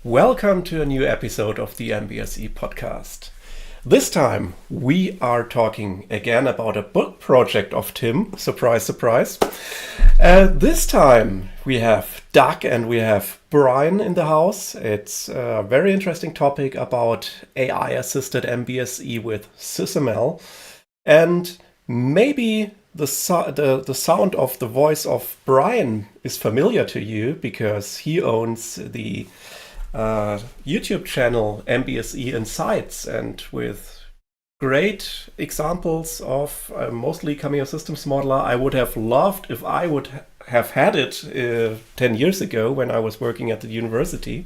Welcome to a new episode of the MBSE Podcast. This time we are talking again about a book project of Tim. Surprise, surprise. This time we have Doug and we have Brian in the house. It's a very interesting topic about AI-assisted MBSE with SysML. And maybe the sound of the voice of Brian is familiar to you because he owns the YouTube channel MBSE and SysML, and with great examples of mostly coming a systems modeler. I would have loved if I would have had it 10 years ago when I was working at the university.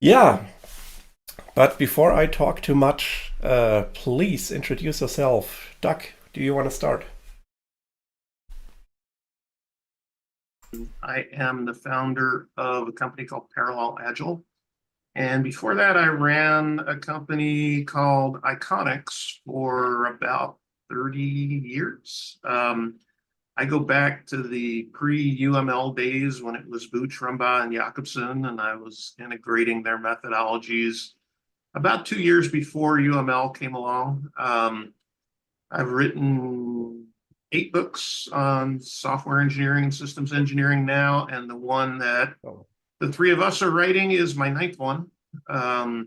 Yeah, but before I talk too much, please introduce yourself. Doug, do you want to start? I am the founder of a company called Parallel Agile. And before that, I ran a company called Iconics for about 30 years. I go back to the pre-UML days when it was Booch, Rumbaugh, and Jakobson, and I was integrating their methodologies about 2 years before UML came along. I've written 8 books on software engineering and systems engineering now, and the one that the three of us are writing is my 9th one. I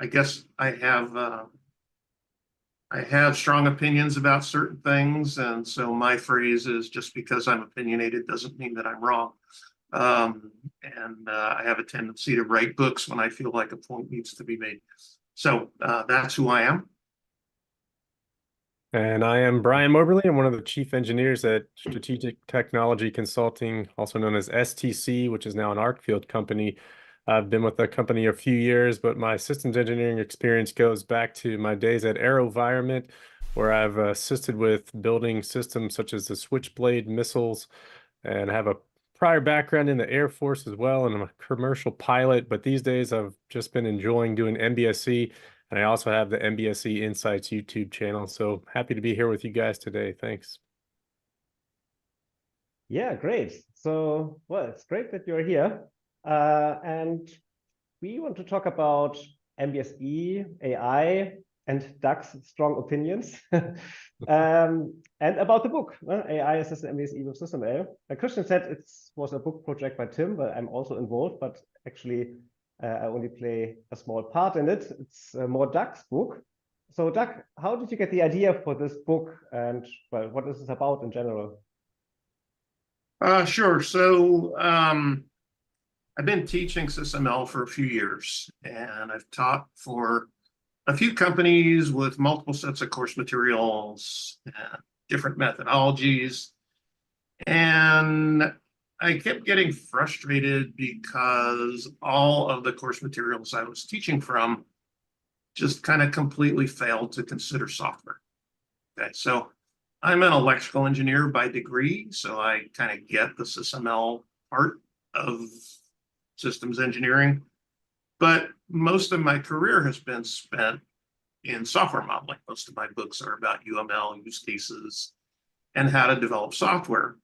guess I have strong opinions about certain things, and so my phrase is, just because I'm opinionated doesn't mean that I'm wrong. I have a tendency to write books when I feel like a point needs to be made. So that's who I am. And I am Brian Moberley. I'm one of the chief engineers at Strategic Technology Consulting, also known as STC, which is now an Arcfield company. I've been with the company a few years, but my systems engineering experience goes back to my days at AeroVironment, where I've assisted with building systems such as the Switchblade missiles, and have a prior background in the Air Force as well, and I'm a commercial pilot. But these days I've just been enjoying doing MBSE, and I also have the MBSE Insights YouTube channel. So happy to be here with you guys today. Thanks. Yeah, great. So, well, it's great that you're here. And we want to talk about MBSE, AI, and Doug's strong opinions, and about the book, AI Assisted MBSE with SysML. Christian said it was a book project by Tim, but I'm also involved, but actually I only play a small part in it. It's more Doug's book. So Doug, how did you get the idea for this book, and well, what is this about in general? Sure. So I've been teaching SysML for a few years, and I've taught for a few companies with multiple sets of course materials and different methodologies. And I kept getting frustrated because all of the course materials I was teaching from just kind of completely failed to consider software. Okay, so I'm an electrical engineer by degree, so I kind of get the SysML part of systems engineering. But most of my career has been spent in software modeling. Most of my books are about UML use cases and how to develop software.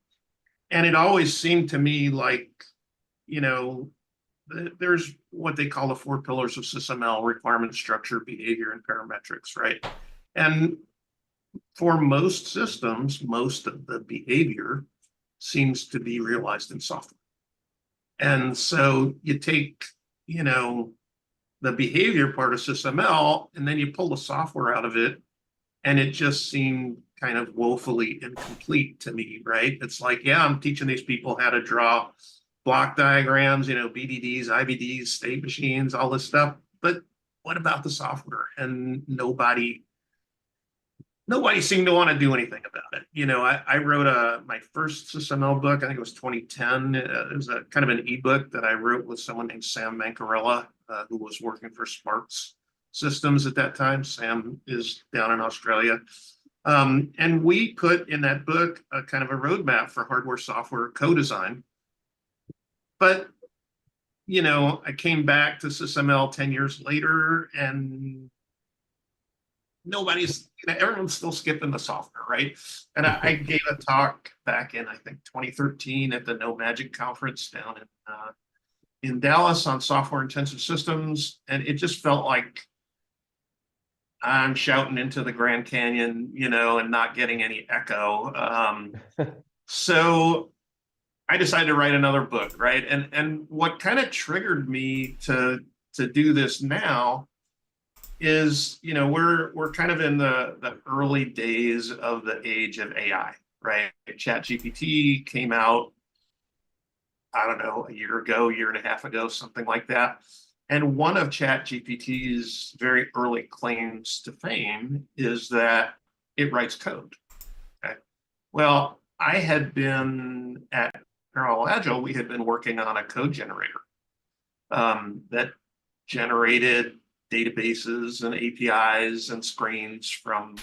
And it always seemed to me like, there's what they call the 4 pillars of SysML: requirement, structure, behavior, and parametrics, right? And for most systems, most of the behavior seems to be realized in software. And so you take, the behavior part of SysML, and then you pull the software out of it, and it just seemed kind of woefully incomplete to me, right? It's like, yeah, I'm teaching these people how to draw block diagrams, BDDs, IBDs, state machines, all this stuff. But what about the software? And nobody seemed to want to do anything about it. I wrote my first SysML book, I think it was 2010. It was a kind of an ebook that I wrote with someone named Sam Mancarella, who was working for Sparks Systems at that time. Sam is down in Australia. And we put in that book a kind of a roadmap for hardware software co-design. But, I came back to SysML 10 years later, and nobody's, everyone's still skipping the software, right? And I gave a talk back in, I think, 2013 at the No Magic conference down in Dallas on software intensive systems. And it just felt like I'm shouting into the Grand Canyon, and not getting any echo. So I decided to write another book, right? And what kind of triggered me to do this now is, we're kind of in the early days of the age of AI, right? ChatGPT came out, I don't know, a year and a half ago, something like that. And one of ChatGPT's very early claims to fame is that it writes code. Okay. Well, I had been at Parallel Agile, we had been working on a code generator that generated databases and APIs and screens from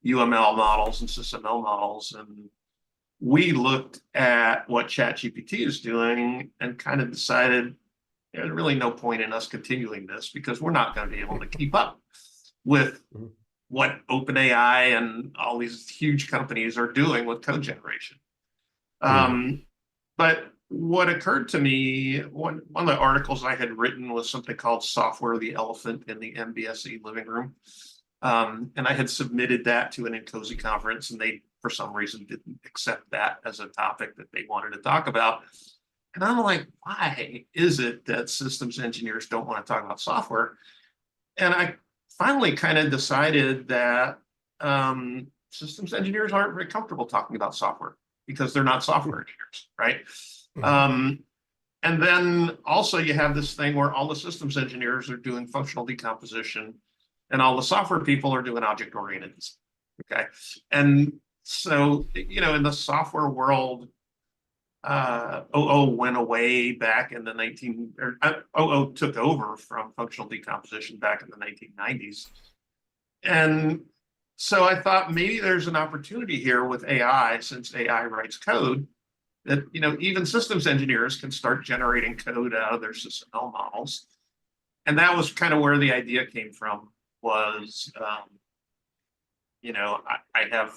UML models and SysML models. And we looked at what ChatGPT is doing and kind of decided there's really no point in us continuing this because we're not going to be able to keep up with what OpenAI and all these huge companies are doing with code generation. But what occurred to me, one of the articles I had written was something called Software the Elephant in the MBSE Living Room. And I had submitted that to an INCOSE conference, and they, for some reason, didn't accept that as a topic that they wanted to talk about. And I'm like, why is it that systems engineers don't want to talk about software? And I finally kind of decided that systems engineers aren't very comfortable talking about software because they're not software engineers, right? And then also you have this thing where all the systems engineers are doing functional decomposition and all the software people are doing object-oriented design, okay? And so, in the software world, OO went away back in the OO took over from functional decomposition back in the 1990s. And so I thought maybe there's an opportunity here with AI, since AI writes code, that, even systems engineers can start generating code out of their SysML models. And that was kind of where the idea came from, was, I have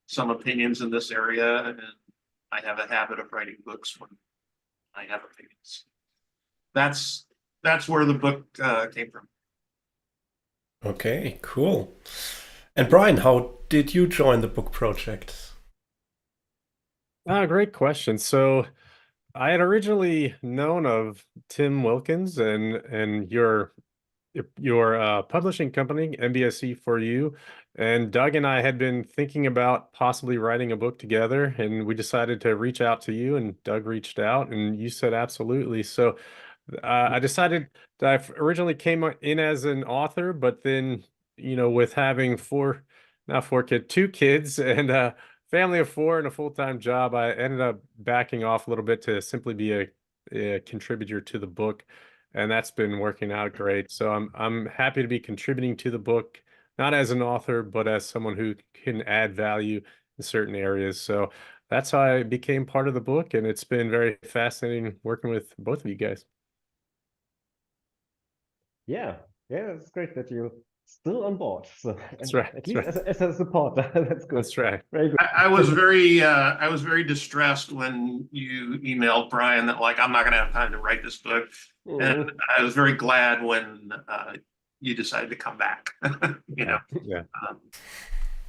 some opinions in this area, and I have a habit of writing books when I have opinions. That's where the book came from. Okay, cool. And Brian, how did you join the book project? Great question. So I had originally known of Tim Wilkins and your publishing company, MBSE for You. And Doug and I had been thinking about possibly writing a book together, and we decided to reach out to you, and Doug reached out, and you said absolutely. So I decided that I originally came in as an author, but then, with having two kids and a family of four and a full-time job, I ended up backing off a little bit to simply be a contributor to the book. And that's been working out great. So I'm happy to be contributing to the book, not as an author, but as someone who can add value in certain areas. So that's how I became part of the book, and it's been very fascinating working with both of you guys. Yeah, it's great that you're still on board. So That's right. At least as a supporter. That's good. That's right. Very good. I was very distressed when you emailed Brian that, like, I'm not going to have time to write this book. And I was very glad when you decided to come back. Yeah.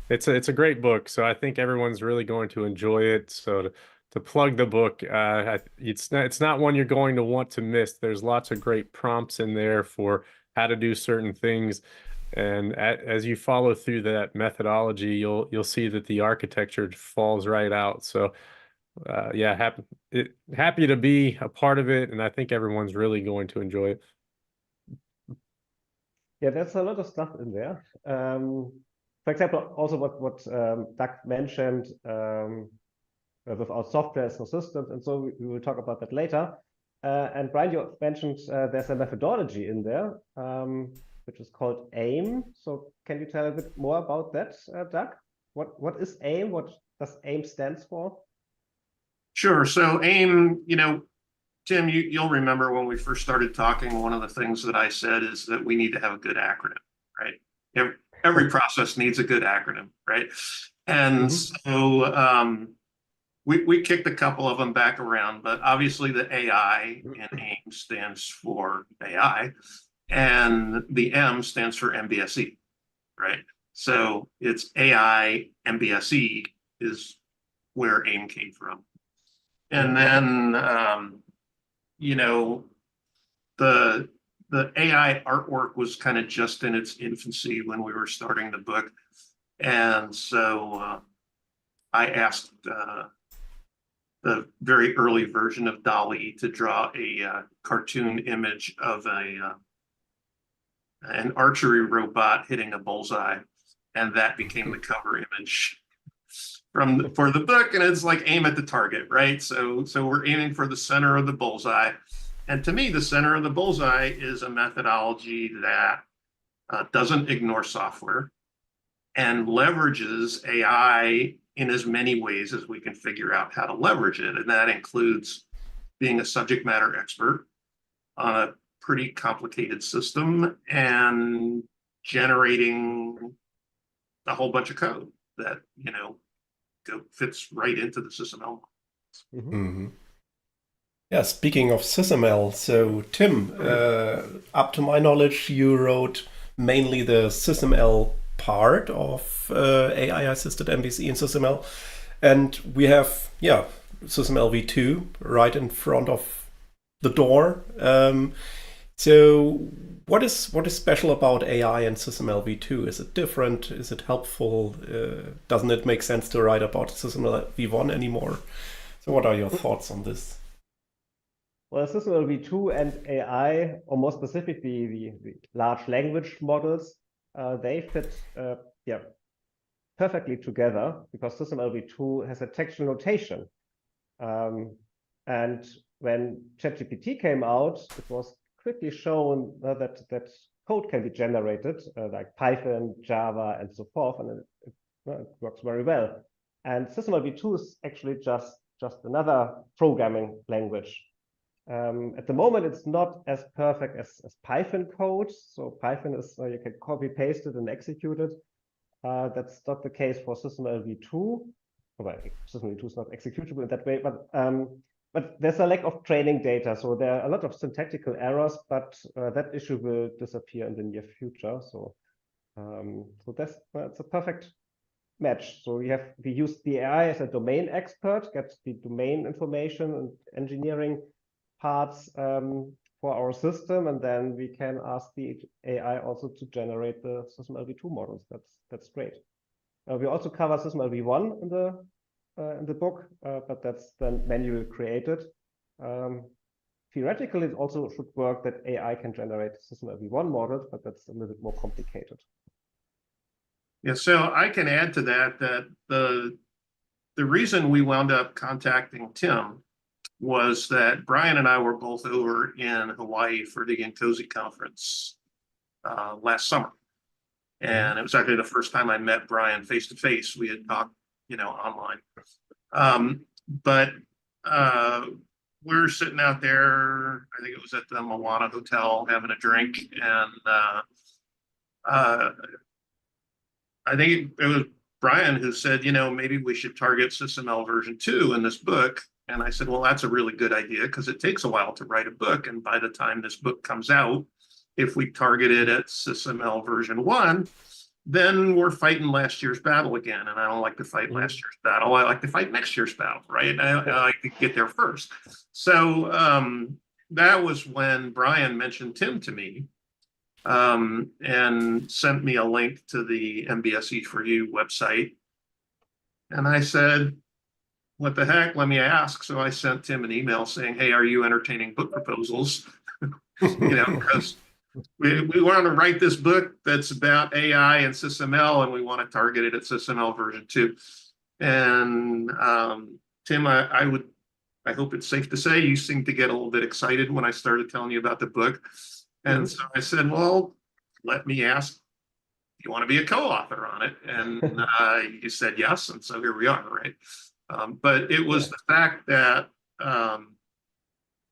It's a great book, so I think everyone's really going to enjoy it. So to plug the book, it's not one you're going to want to miss. There's lots of great prompts in there for how to do certain things, and as you follow through that methodology, you'll see that the architecture falls right out. So happy to be a part of it, and I think everyone's really going to enjoy it. Yeah, there's a lot of stuff in there. For example, also what Doug mentioned with our software as no systems, and so we will talk about that later. And Brian, you mentioned there's a methodology in there, which is called AIM. So can you tell a bit more about that, Doug? What is AIM? What does AIM stands for? Sure. So AIM, Tim, you'll remember when we first started talking, one of the things that I said is that we need to have a good acronym, right? every process needs a good acronym, right? And so we kicked a couple of them back around, but obviously the AI in AIM stands for AI, and the M stands for MBSE, right? So it's AI MBSE is where AIM came from. And then, you know, the AI artwork was kind of just in its infancy when we were starting the book. And so I asked the very early version of DALL-E to draw a cartoon image of an archery robot hitting a bullseye, and that became the cover image for the book. And it's like aim at the target, right? So we're aiming for the center of the bullseye. And to me, the center of the bullseye is a methodology that doesn't ignore software and leverages AI in as many ways as we can figure out how to leverage it. And that includes being a subject matter expert on a pretty complicated system and generating a whole bunch of code that, you know, fits right into the SysML. Yeah, speaking of SysML, so Tim, up to my knowledge, you wrote mainly the SysML part of AI-assisted MBSE and SysML, and we have, yeah, SysML v2 right in front of the door. So what is special about AI and SysML v2? Is it different? Is it helpful? Doesn't it make sense to write about SysML v1 anymore? So what are your thoughts on this? Well, SysML v2 and AI, or more specifically the large language models, they fit perfectly together because SysML v2 has a textual notation. And when ChatGPT came out, it was quickly shown that code can be generated, like Python, Java, and so forth, and it works very well. And SysML v2 is actually just another programming language. At the moment, it's not as perfect as Python code. So Python is, you can copy paste it and execute it. That's not the case for SysML v2. Well, SysML v2 is not executable in that way, but there's a lack of training data. So there are a lot of syntactical errors, but that issue will disappear in the near future. So that's a perfect match. So we use the AI as a domain expert, get the domain information and engineering parts for our system, and then we can ask the AI also to generate the SysML v2 models. That's great. We also cover SysML v1 in the book, but that's then manually created. Theoretically, it also should work that AI can generate SysML v1 models, but that's a little bit more complicated. Yeah, so I can add to that the reason we wound up contacting Tim was that Brian and I were both over in Hawaii for the NCOSE conference last summer. And it was actually the first time I met Brian face to face. We had talked, you know, online. But we're sitting out there, I think it was at the Moana Hotel, having a drink. And I think it was Brian who said, you know, maybe we should target SysML version 2 in this book. And I said, well, that's a really good idea because it takes a while to write a book. And by the time this book comes out, if we target it at SysML version 1, then we're fighting last year's battle again. And I don't like to fight last year's battle. I like to fight next year's battle, right? I like to get there first. So that was when Brian mentioned Tim to me and sent me a link to the MBSE for You website. And I said, what the heck, let me ask. So I sent Tim an email saying, hey, are you entertaining book proposals? You know, because we want to write this book that's about AI and SysML, and we want to target it at SysML version 2. And Tim, I hope it's safe to say you seemed to get a little bit excited when I started telling you about the book. And so I said, well, let me ask, do you want to be a co-author on it? And you said yes, and so here we are, right? But it was the fact that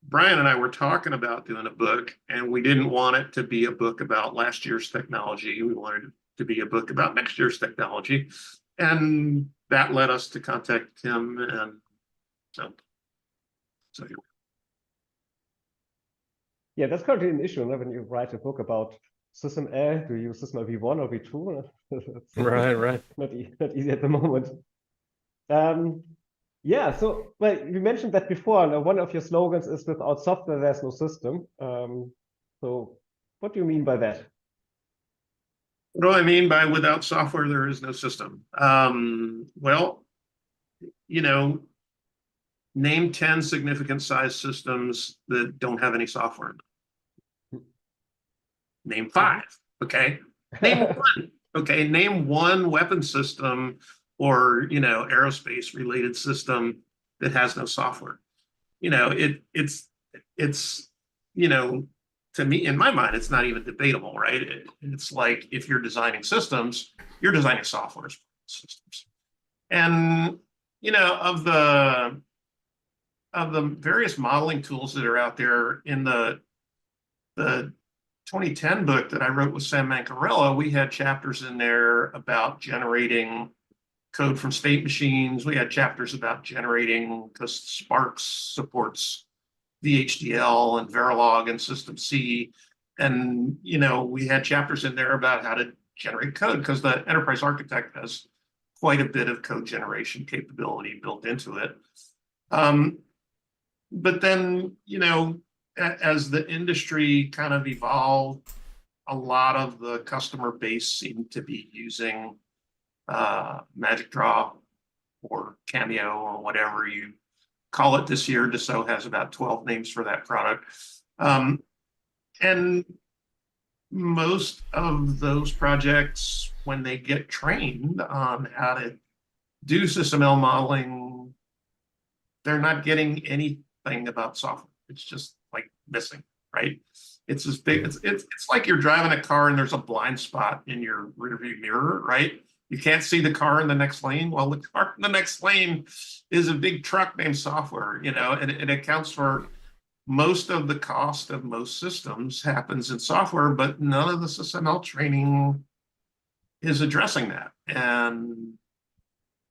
Brian and I were talking about doing a book, and we didn't want it to be a book about last year's technology. We wanted to be a book about next year's technology. And that led us to contact him. And so here. Yeah, that's currently an issue. When you write a book about SysML, do you use SysML v1 or v2? Right. Not easy at the moment. Yeah, so well, you mentioned that before. And one of your slogans is "Without software, there's no system." So what do you mean by that? What do I mean by without software, there is no system? Well, name 10 significant size systems that don't have any software. Name 5, okay? Name 1, okay? Name 1 weapon system or, aerospace related system that has no software. It's to me, in my mind, it's not even debatable, right? It's like if you're designing systems, you're designing software systems. And, of the various modeling tools that are out there, in the 2010 book that I wrote with Sam Mancarella, we had chapters in there about generating code from state machines. We had chapters about generating, because Spark supports VHDL and Verilog and System C. And, we had chapters in there about how to generate code, because the enterprise architect has quite a bit of code generation capability built into it. But then, as the industry kind of evolved, a lot of the customer base seemed to be using Magic Draw or Cameo or whatever you call it this year. Dassault has about 12 names for that product. And most of those projects, when they get trained on how to do SysML modeling, they're not getting anything about software. It's just like missing, right? It's as big. It's like you're driving a car and there's a blind spot in your rearview mirror, right? You can't see the car in the next lane. Well, the car in the next lane is a big truck named software, and it accounts for most of the cost of most systems happens in software, but none of the SysML training is addressing that. And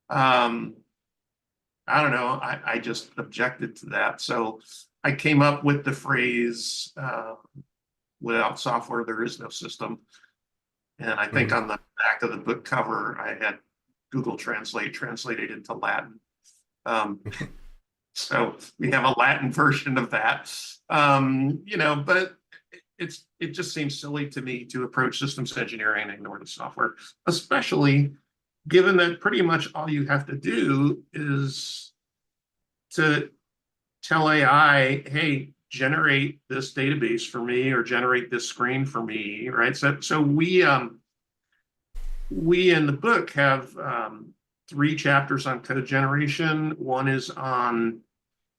I don't know, I just objected to that. So I came up with the phrase, without software, there is no system. And I think on the back of the book cover, I had Google Translate translated into Latin. So we have a Latin version of that, but it just seems silly to me to approach systems engineering and ignore the software, especially given that pretty much all you have to do is to tell AI, hey, generate this database for me or generate this screen for me, right? So we in the book have 3 chapters on code generation. One is on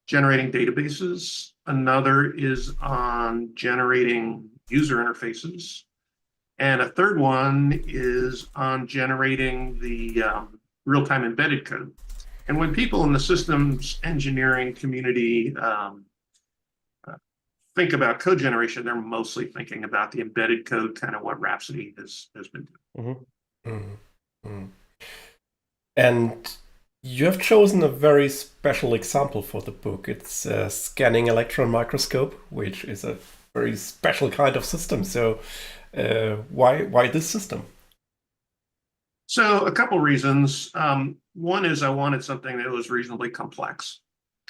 generating databases. Another is on generating user interfaces. And a third one is on generating the real-time embedded code. And when people in the systems engineering community think about code generation, they're mostly thinking about the embedded code, kind of what Rhapsody has been doing. And you have chosen a very special example for the book. It's a scanning electron microscope, which is a very special kind of system. So why this system? So a couple reasons. One is I wanted something that was reasonably complex,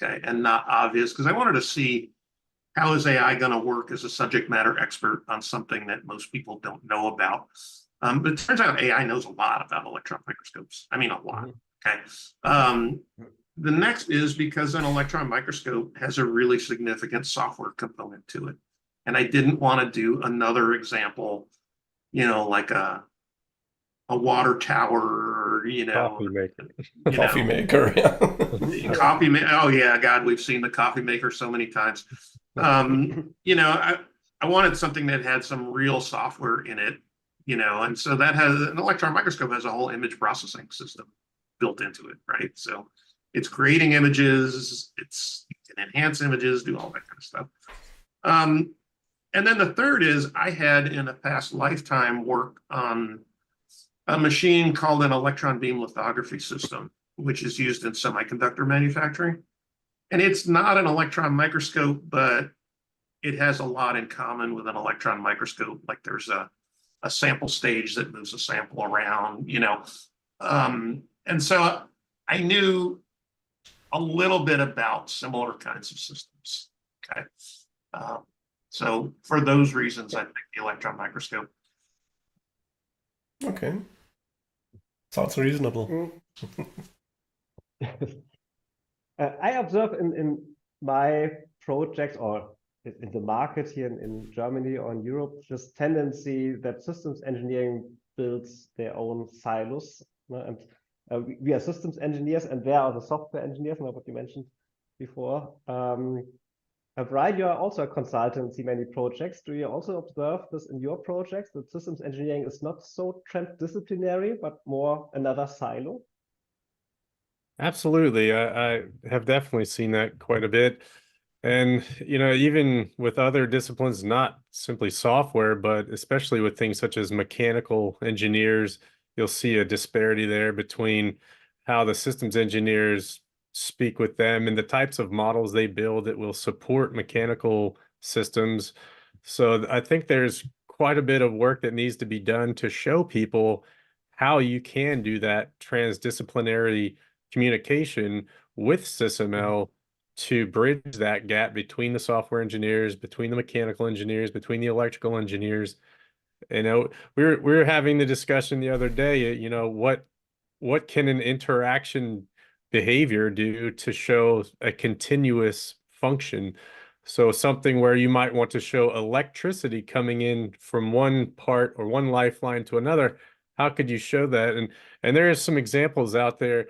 okay, and not obvious, because I wanted to see how is AI going to work as a subject matter expert on something that most people don't know about. But it turns out AI knows a lot about electron microscopes. I mean, a lot. Okay. The next is because an electron microscope has a really significant software component to it. And I didn't want to do another example, like a water tower, or, Coffee maker. Coffee maker, yeah. Coffee maker. Oh yeah, God, we've seen the coffee maker so many times. I wanted something that had some real software in it, and so that has an electron microscope has a whole image processing system built into it, right? So it's creating images, it can enhance images, do all that kind of stuff. And then the third is I had in a past lifetime worked on a machine called an electron beam lithography system, which is used in semiconductor manufacturing. And it's not an electron microscope, but it has a lot in common with an electron microscope. Like there's a sample stage that moves a sample around, you know. And so I knew a little bit about similar kinds of systems. Okay. So for those reasons, I picked the electron microscope. Okay. Sounds reasonable. I observe in my projects or in the market here in Germany or in Europe, this tendency that systems engineering builds their own silos. And we are systems engineers, and there are the software engineers, what you mentioned before. Brian, you are also a consultant in see many projects. Do you also observe this in your projects, that systems engineering is not so transdisciplinary, but more another silo? Absolutely. I have definitely seen that quite a bit. And, you know, even with other disciplines, not simply software, but especially with things such as mechanical engineers, you'll see a disparity there between how the systems engineers speak with them and the types of models they build that will support mechanical systems. So I think there's quite a bit of work that needs to be done to show people how you can do that transdisciplinary communication with SysML to bridge that gap between the software engineers, between the mechanical engineers, between the electrical engineers. You know, we were having the discussion the other day, you know, what can an interaction behavior do to show a continuous function? So something where you might want to show electricity coming in from one part or one lifeline to another, how could you show that? And there are some examples out there.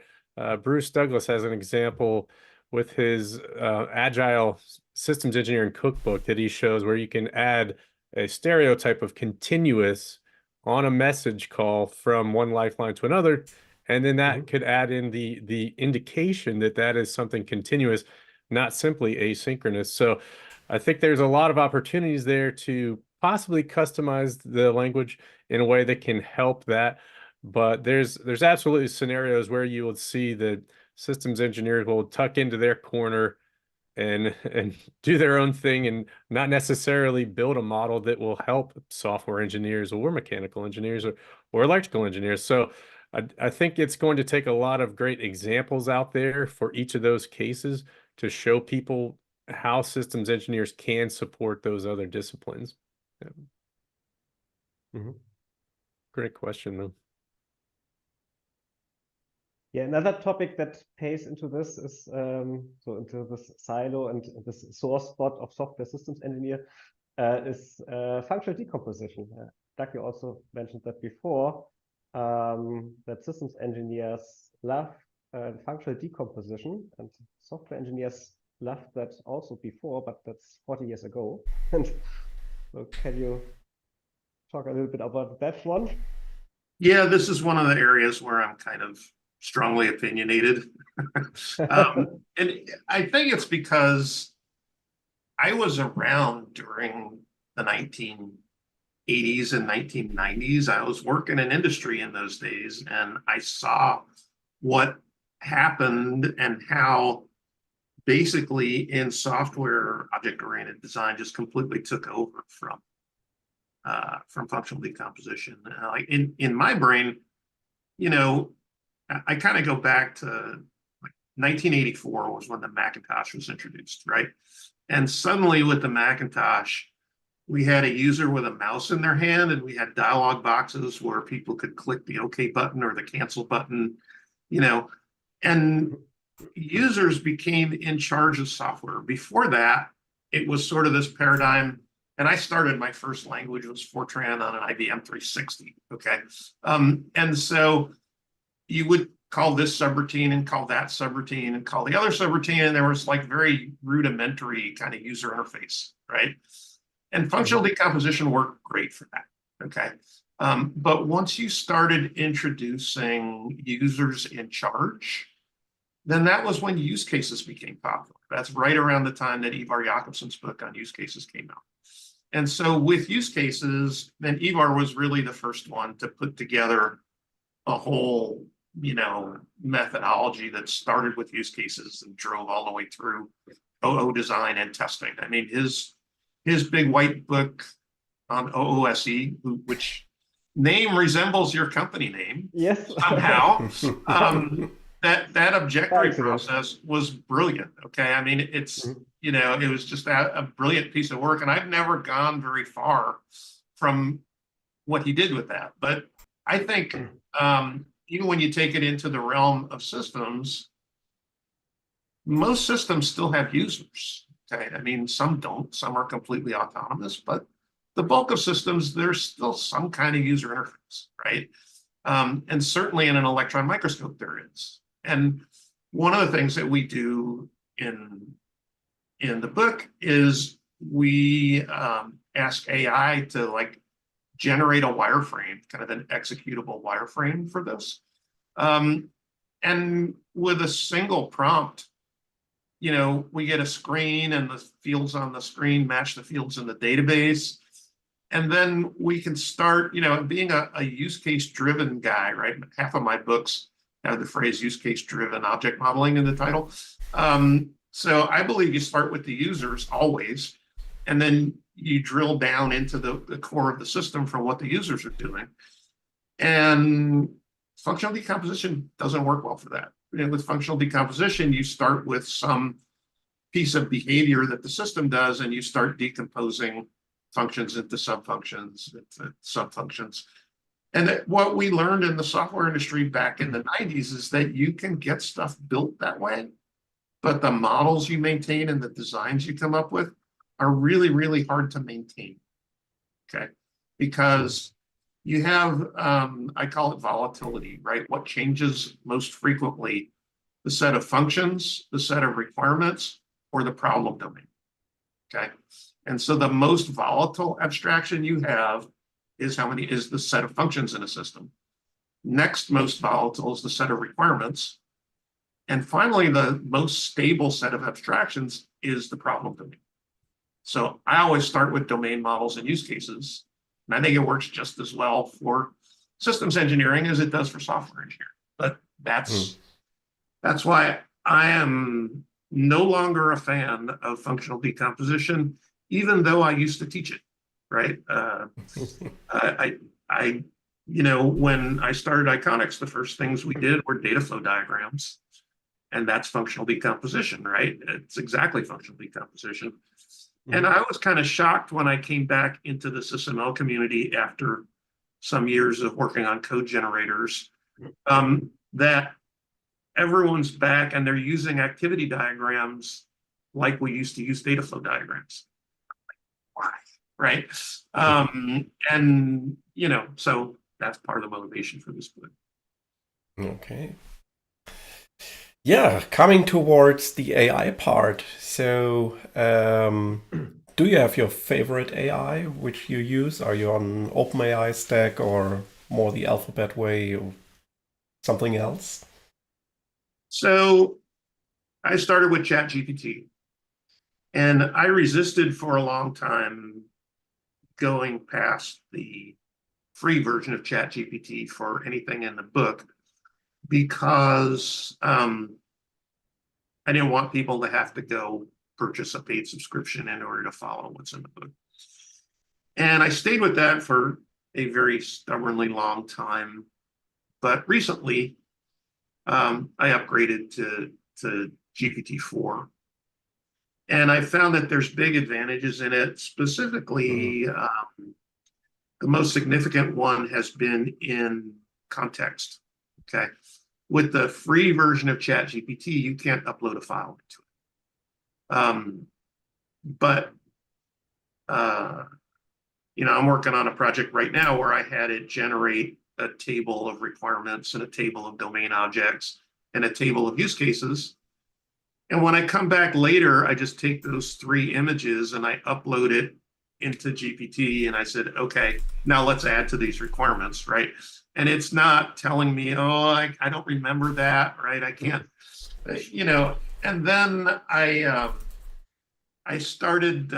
Bruce Douglas has an example with his Agile Systems Engineering Cookbook that he shows where you can add a stereotype of continuous on a message call from one lifeline to another, and then that could add in the indication that that is something continuous, not simply asynchronous. So I think there's a lot of opportunities there to possibly customize the language in a way that can help that. But there's absolutely scenarios where you would see that systems engineers will tuck into their corner and do their own thing and not necessarily build a model that will help software engineers or mechanical engineers or electrical engineers. So I think it's going to take a lot of great examples out there for each of those cases to show people how systems engineers can support those other disciplines. Yeah. Great question, though. Yeah, another topic that pays into this is so into this silo and this sore spot of software systems engineer is functional decomposition. Doug, you also mentioned that before, that systems engineers love functional decomposition, and software engineers loved that also before, but that's 40 years ago. And so can you talk a little bit about that one? Yeah, this is one of the areas where I'm kind of strongly opinionated. And I think it's because I was around during the 1980s and 1990s. I was working in industry in those days, and I saw what happened and how basically in software object-oriented design just completely took over from functional decomposition. Like in my brain, you know, I kind of go back to like 1984 was when the Macintosh was introduced, right? And suddenly with the Macintosh, we had a user with a mouse in their hand, and we had dialog boxes where people could click the OK button or the cancel button, you know, and users became in charge of software. Before that, it was sort of this paradigm. And I started, my first language was Fortran on an IBM 360, okay? And so you would call this subroutine and call that subroutine and call the other subroutine, and there was like very rudimentary kind of user interface, right? And functional decomposition worked great for that, okay? But once you started introducing users in charge, then that was when use cases became popular. That's right around the time that Ivar Jakobsen's book on use cases came out. And so with use cases, then Ivar was really the first one to put together a whole, methodology that started with use cases and drove all the way through OO design and testing. I mean, his big white book on OOSE, which name resembles your company name Yes. somehow. That objectory Accident. process was brilliant. Okay, I mean, it's it was just a brilliant piece of work, and I've never gone very far from what he did with that. But I think even when you take it into the realm of systems, most systems still have users. Okay, I mean, some don't, some are completely autonomous, but the bulk of systems, there's still some kind of user interface, right? And certainly in an electron microscope, there is. And one of the things that we do in the book is we ask AI to like generate a wireframe, kind of an executable wireframe for this. And with a single prompt, we get a screen and the fields on the screen match the fields in the database. And then we can start, being a use case driven guy, right? Half of my books have the phrase use case driven object modeling in the title. So I believe you start with the users always, and then you drill down into the core of the system for what the users are doing. And functional decomposition doesn't work well for that. With functional decomposition, you start with some piece of behavior that the system does, and you start decomposing functions into subfunctions, into subfunctions. And what we learned in the software industry back in the 90s is that you can get stuff built that way, but the models you maintain and the designs you come up with are really, really hard to maintain, okay? Because you have, I call it volatility, right? What changes most frequently, the set of functions, the set of requirements, or the problem domain, okay? And so the most volatile abstraction you have is the set of functions in a system. Next most volatile is the set of requirements. And finally, the most stable set of abstractions is the problem domain. So I always start with domain models and use cases. And I think it works just as well for systems engineering as it does for software engineering. But that's why I am no longer a fan of functional decomposition, even though I used to teach it, right? When I started Iconics, the first things we did were data flow diagrams, and that's functional decomposition, right? It's exactly functional decomposition. And I was kind of shocked when I came back into the SysML community after some years of working on code generators, that everyone's back and they're using activity diagrams like we used to use data flow diagrams. Why? Right? So that's part of the motivation for this book. Okay. Yeah, coming towards the AI part. So, do you have your favorite AI which you use? Are you on OpenAI stack or more the Alphabet way or something else? So I started with ChatGPT, and I resisted for a long time going past the free version of ChatGPT for anything in the book, because I didn't want people to have to go purchase a paid subscription in order to follow what's in the book. And I stayed with that for a very stubbornly long time. But recently, I upgraded to GPT-4. And I found that there's big advantages in it. Specifically, the most significant one has been in context, okay? With the free version of ChatGPT, you can't upload a file to it. I'm working on a project right now where I had it generate a table of requirements and a table of domain objects and a table of use cases. And when I come back later, I just take those 3 images and I upload it into GPT, and I said, okay, now let's add to these requirements, right? And it's not telling me, I don't remember that, right? I can't, and then I started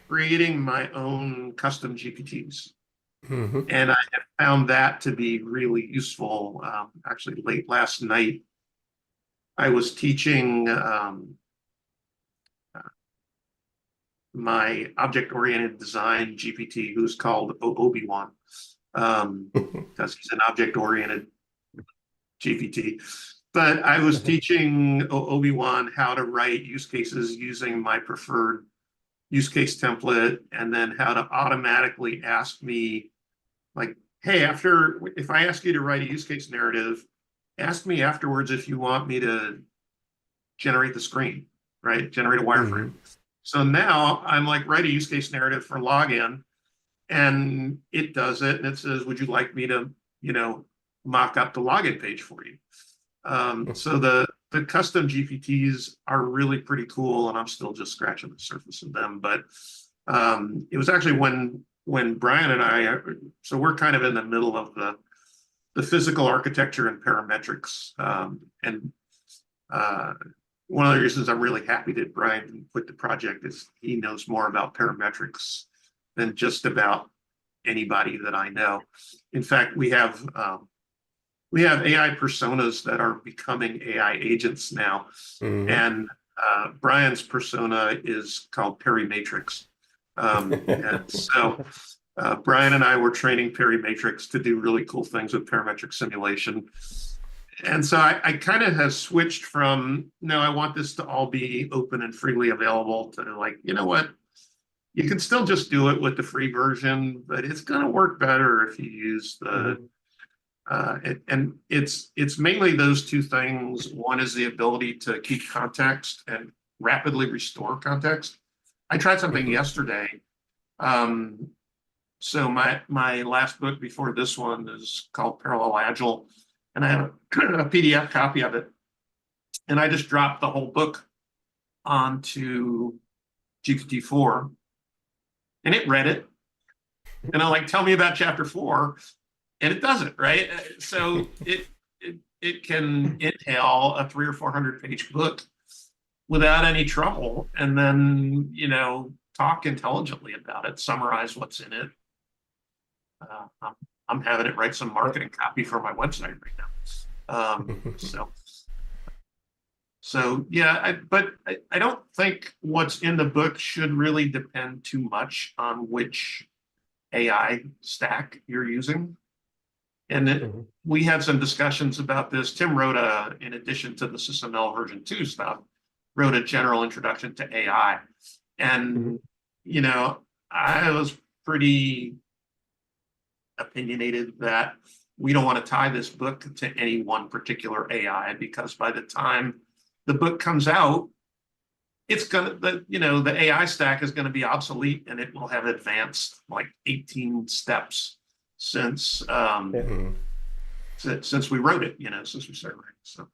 creating my own custom GPTs. And I have found that to be really useful. Actually, late last night, I was teaching my object-oriented design GPT, who's called Obi-Wan, because he's an object-oriented GPT. But I was teaching Obi-Wan how to write use cases using my preferred use case template, and then how to automatically ask me, like, hey, if I ask you to write a use case narrative, ask me afterwards if you want me to generate the screen, right? Generate a wireframe. So now I'm like, write a use case narrative for login, and it does it, and it says, would you like me to, mock up the login page for you? So the custom GPTs are really pretty cool, and I'm still just scratching the surface of them. But it was actually when Brian and I, so we're kind of in the middle of the physical architecture and parametrics, and one of the reasons I'm really happy that Brian quit the project is he knows more about parametrics than just about anybody that I know. In fact, we have AI personas that are becoming AI agents now, and Brian's persona is called Perimatrix. And so Brian and I were training Perimatrix to do really cool things with parametric simulation. And so I kind of have switched from, no, I want this to all be open and freely available, to like, you know what? You can still just do it with the free version, but it's going to work better if you use the and it's mainly those two things. One is the ability to keep context and rapidly restore context. I tried something yesterday. So my last book before this one is called Parallel Agile, and I have a PDF copy of it. And I just dropped the whole book onto GPT-4, and it read it. And I'm like, tell me about chapter 4. And it doesn't, right? So it can inhale a 300 or 400 page book without any trouble, and then talk intelligently about it, summarize what's in it. I'm having it write some marketing copy for my website right now. So yeah, but I don't think what's in the book should really depend too much on which AI stack you're using. And we had some discussions about this. Tim wrote in addition to the SysML version 2 stuff, wrote a general introduction to AI. And, I was pretty opinionated that we don't want to tie this book to any one particular AI, because by the time the book comes out, it's the AI stack is going to be obsolete, and it will have advanced like 18 steps since since we wrote it, since we started writing. So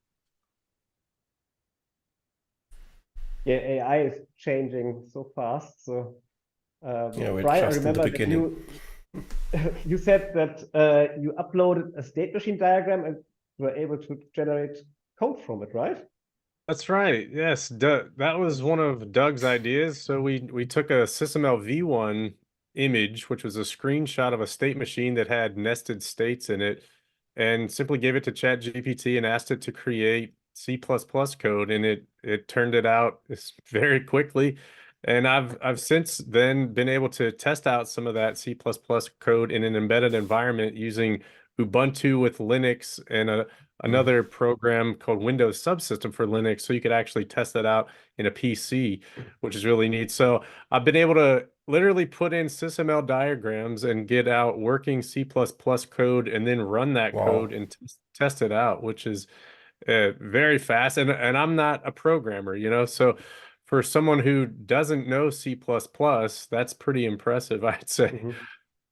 yeah, AI is changing so fast. So we're Brian, I just in the remember that beginning. you said that you uploaded a state machine diagram and were able to generate code from it, right? That's right. Yes, that was one of Doug's ideas. So we took a SysML v1 image, which was a screenshot of a state machine that had nested states in it, and simply gave it to ChatGPT and asked it to create C++ code, and it turned it out very quickly. And I've since then been able to test out some of that C++ code in an embedded environment using Ubuntu with Linux and another program called Windows Subsystem for Linux, so you could actually test that out in a PC, which is really neat. So I've been able to literally put in SysML diagrams and get out working C++ code, and then run that code and test it out, which is very fast. And I'm not a programmer, so for someone who doesn't know C++, that's pretty impressive, I'd say.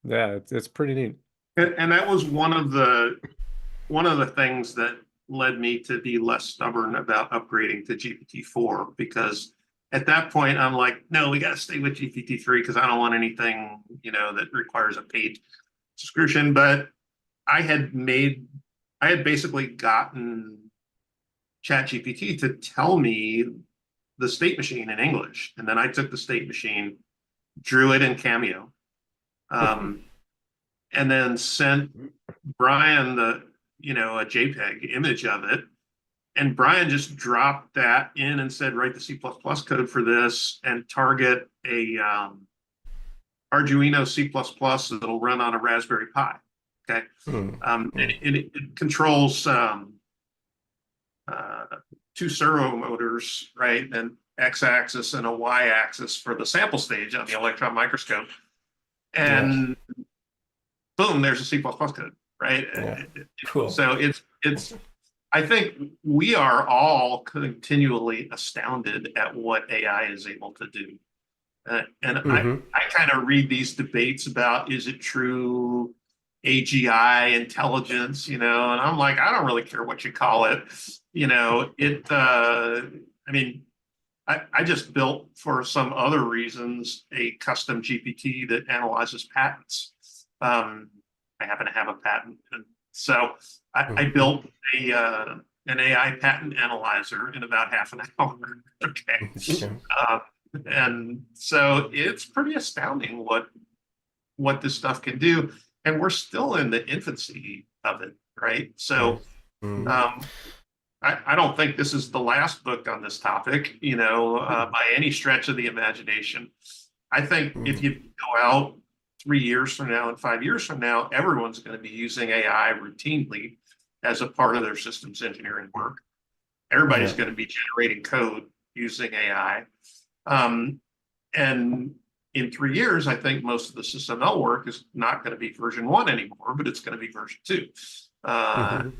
Yeah, it's pretty neat. And that was one of the things that led me to be less stubborn about upgrading to GPT-4, because at that point I'm like, no, we got to stay with GPT-3 because I don't want anything that requires a paid subscription. But I had basically gotten ChatGPT to tell me the state machine in English, and then I took the state machine, drew it in Cameo, and then sent Brian a JPEG image of it. And Brian just dropped that in and said, write the C++ code for this and target a Arduino C++ that'll run on a Raspberry Pi. Okay. It controls two servo motors, right? And x-axis and a y-axis for the sample stage on the electron microscope. And boom, there's a C++ code, right? Yeah. Cool. So it's I think we are all continually astounded at what AI is able to do. And I kind of read these debates about, is it true AGI intelligence, and I'm like, I don't really care what you call it. I just built, for some other reasons, a custom GPT that analyzes patents. I happen to have a patent. And so I built an AI patent analyzer in about half an hour. Okay. And so it's pretty astounding what this stuff can do. And we're still in the infancy of it, right? So I don't think this is the last book on this topic, by any stretch of the imagination. I think if you go out 3 years from now and 5 years from now, everyone's going to be using AI routinely as a part of their systems engineering work. Everybody's going to be generating code using AI. And in 3 years, I think most of the SysML work is not going to be version 1 anymore, but it's going to be version 2. And,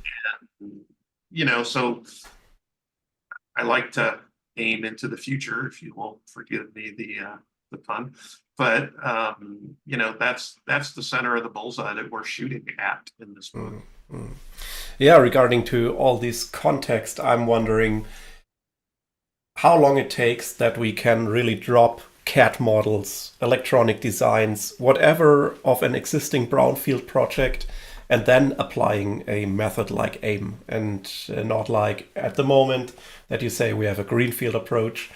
so I like to aim into the future, if you will forgive me the pun. But, that's the center of the bullseye that we're shooting at in this book. Yeah, regarding to all this context, I'm wondering how long it takes that we can really drop CAD models, electronic designs, whatever of an existing brownfield project, and then applying a method like AIM, and not like at the moment that you say we have a greenfield approach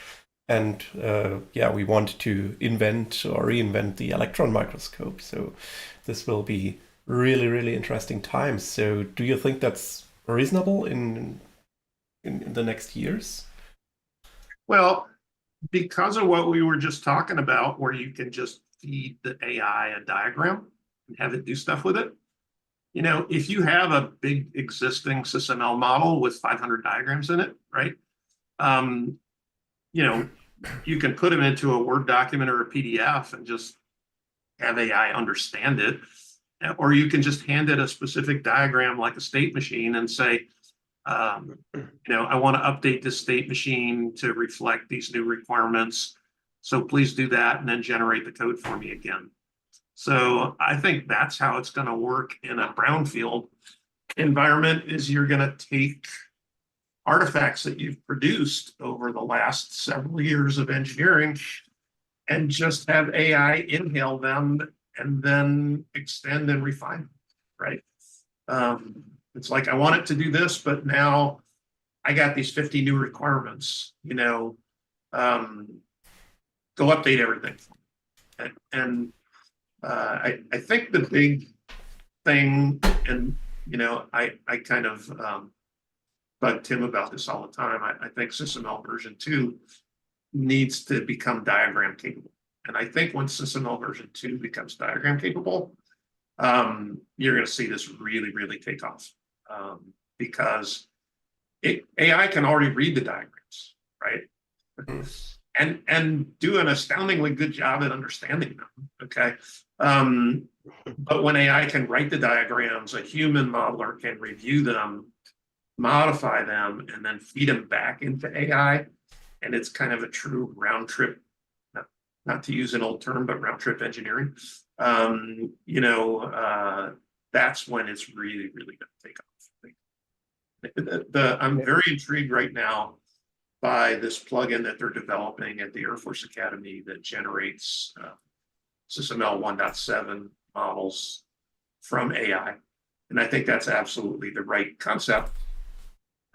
and we want to invent or reinvent the electron microscope. So this will be really, really interesting times. So do you think that's reasonable in the next years? Well, because of what we were just talking about, where you can just feed the AI a diagram and have it do stuff with it. If you have a big existing SysML model with 500 diagrams in it, right? You can put them into a Word document or a PDF and just have AI understand it. Or you can just hand it a specific diagram like a state machine and say, I want to update this state machine to reflect these new requirements. So please do that and then generate the code for me again. So I think that's how it's going to work in a brownfield environment, is you're going to take artifacts that you've produced over the last several years of engineering and just have AI inhale them and then extend and refine them, right? It's like, I want it to do this, but now I got these 50 new requirements, go update everything. And I think the big thing, and, I kind of bug Tim about this all the time. I think SysML version 2 needs to become diagram capable. And I think when SysML version 2 becomes diagram capable, you're going to see this really, really take off. Because AI can already read the diagrams, right? And do an astoundingly good job at understanding them, okay? But when AI can write the diagrams, a human modeler can review them, modify them, and then feed them back into AI. And it's kind of a true round trip, not to use an old term, but round trip engineering. That's when it's really, really going to take off. I'm very intrigued right now by this plugin that they're developing at the Air Force Academy that generates SysML 1.7 models from AI. And I think that's absolutely the right concept.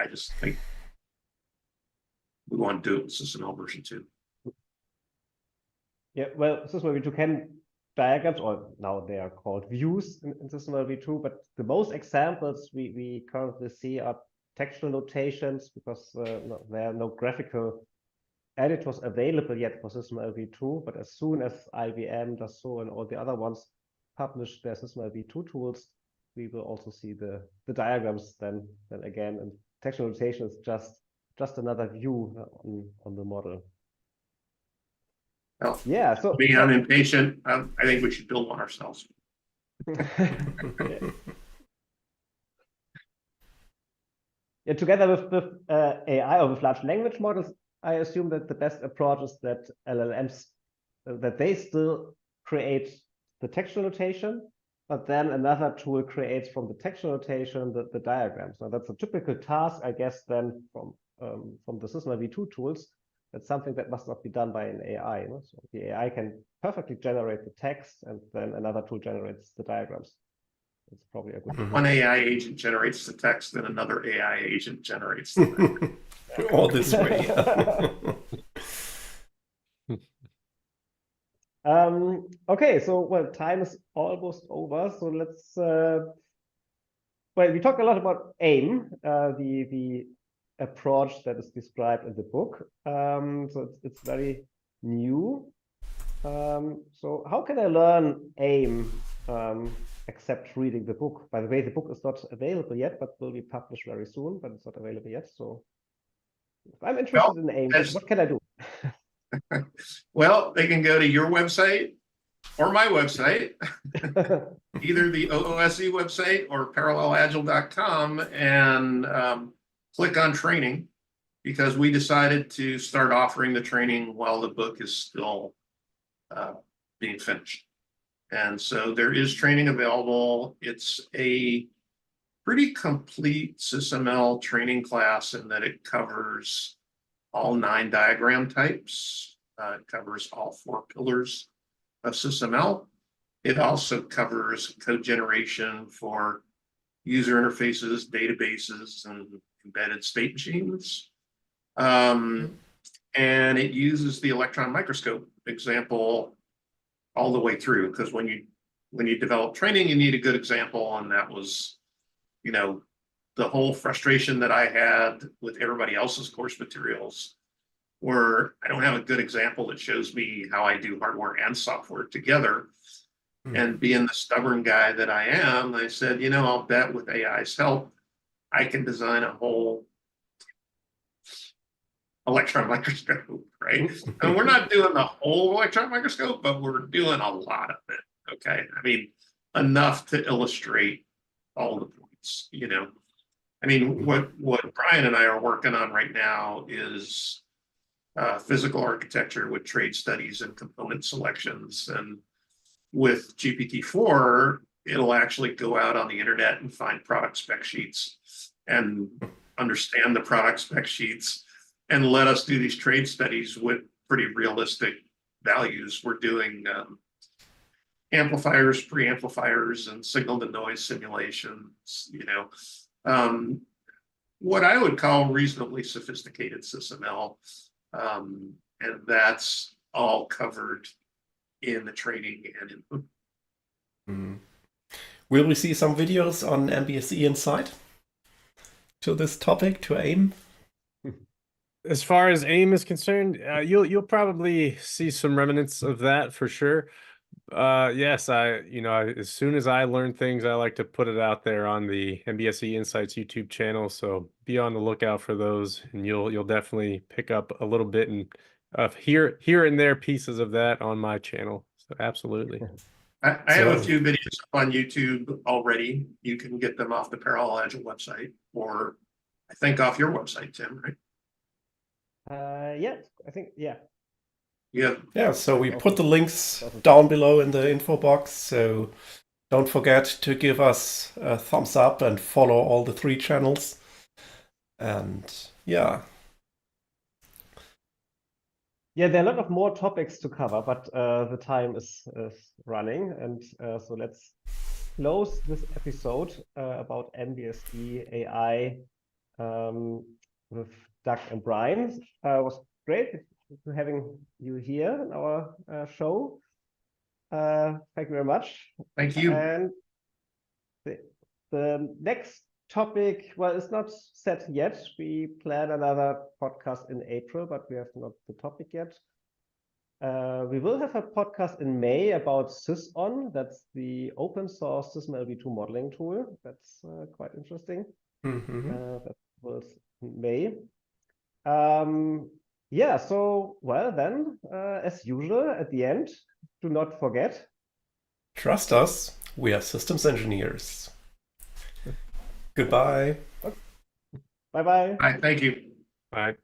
I just think we want to do it with SysML version 2. Yeah, well, SysML version 2 can diagrams, or now they are called views in SysML v2, but the most examples we currently see are textual notations, because there are no graphical editors available yet for SysML v2, but as soon as IBM, Dassault, and all the other ones publish their SysML v2 tools, we will also see the diagrams then again, and textual notation is just another view on the model. Well, Yeah, so I'm impatient. I think we should build one ourselves. Yeah, together with AI or with large language models, I assume that the best approach is that LLMs, that they still create the textual notation, but then another tool creates from the textual notation the diagrams. Now that's a typical task, I guess, then from the SysML v2 tools. That's something that must not be done by an AI. So the AI can perfectly generate the text, and then another tool generates the diagrams. It's probably a good. One AI agent generates the text, and another AI agent generates the diagram. All this way. Okay, so well, time is almost over. So let's. Well, we talked a lot about AIM, the approach that is described in the book. So it's very new. So how can I learn AIM except reading the book? By the way, the book is not available yet, but will be published very soon, but it's not available yet. So if I'm interested in AIM, what can I do? Well, they can go to your website or my website, either the OOSE website or parallelagile.com, and click on training, because we decided to start offering the training while the book is still being finished. And so there is training available. It's a pretty complete SysML training class in that it covers all 9 diagram types. It covers all 4 pillars of SysML. It also covers code generation for user interfaces, databases, and embedded state machines. And it uses the electron microscope example all the way through, because when you develop training, you need a good example. And that was, the whole frustration that I had with everybody else's course materials, where I don't have a good example that shows me how I do hardware and software together. And being the stubborn guy that I am, I said, I'll bet with AI's help, I can design a whole electron microscope, right? And we're not doing the whole electron microscope, but we're doing a lot of it, okay? I mean, enough to illustrate all the points, I mean, what Brian and I are working on right now is physical architecture with trade studies and component selections. And with GPT-4, it'll actually go out on the internet and find product spec sheets and understand the product spec sheets and let us do these trade studies with pretty realistic values. We're doing amplifiers, preamplifiers, and signal to noise simulations, what I would call reasonably sophisticated SysML. And that's all covered in the training and in. Will we see some videos on MBSE Insight to this topic, to AIM? As far as AIM is concerned, you'll probably see some remnants of that for sure. Yes, as soon as I learn things, I like to put it out there on the MBSE Insights YouTube channel. So be on the lookout for those, and you'll definitely pick up a little bit and here and there pieces of that on my channel. So absolutely. I have a few videos on YouTube already. You can get them off the Parallel Agile website, or I think off your website, Tim, right? Yeah, I think, yeah. Yeah, so we put the links down below in the info box. So don't forget to give us a thumbs up and follow all the 3 channels. And yeah. Yeah, there are a lot of more topics to cover, but the time is running. And so let's close this episode about MBSE AI with Doug and Brian. It was great having you here in our show. Thank you very much. Thank you. And the next topic, well, it's not set yet. We plan another podcast in April, but we have not the topic yet. We will have a podcast in May about SysOn. That's the open source SysML v2 modeling tool. That's quite interesting. That was in May. Yeah, so, well, then, as usual, at the end, do not forget. Trust us, we are systems engineers. Goodbye. Bye-bye. All right, thank you. All right.